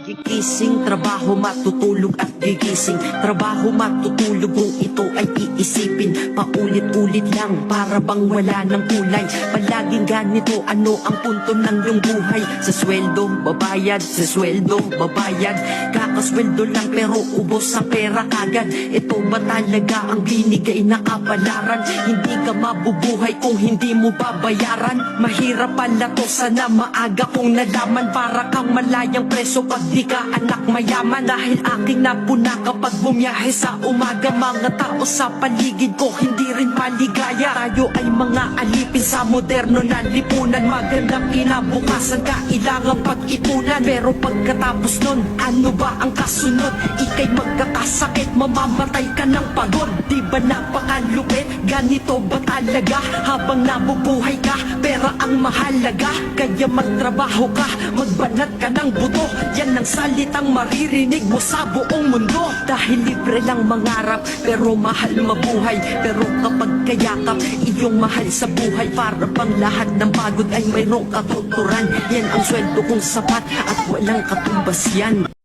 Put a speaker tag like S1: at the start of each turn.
S1: Gigising, trabaho, matutulog at gigising. Trabaho, matutulog kung ito ay iisipin. Paulit-ulit lang para bang wala ng kulay. Palaging ganito, ano ang punto ng iyong buhay? Sa sweldo, babayad, sa sweldo, babayad. Kakasweldo lang pero ubos ang pera kagad. Ito ba talaga ang binigay na kapalaran? Hindi ka mabubuhay kung hindi mo babayaran. Mahirap pala to, sana maaga kong nalaman. Para kang malayang preso pag di ka anak mayaman. Dahil aking napuna kapag bumiyahe sa umaga. Mga tao sa paligid ko hindi rin maligaya. Tayo ay mga alipin sa moderno na lipunan. Magandang kinabukasan kailangang pag-ipunan. Pero pagkatapos nun, ano ba ang kasunod? Ika'y magkakasakit, mamamatay ka ng pagod. Di ba napakalupit? Ganito ba talaga? Habang nabubuhay ka, pera ang mahalaga. Kaya magtrabaho ka, magbanat ka ng buto. Yan ang salitang maririnig mo sa buong mundo. Dahil libre lang mangarap, pero mahal mabuhay. Pero kapag kayakap, iyong mahal sa buhay. Para bang lahat ng pagod ay mayroong katuturan. Yan ang sweldo kong sapat at walang katumbas yan.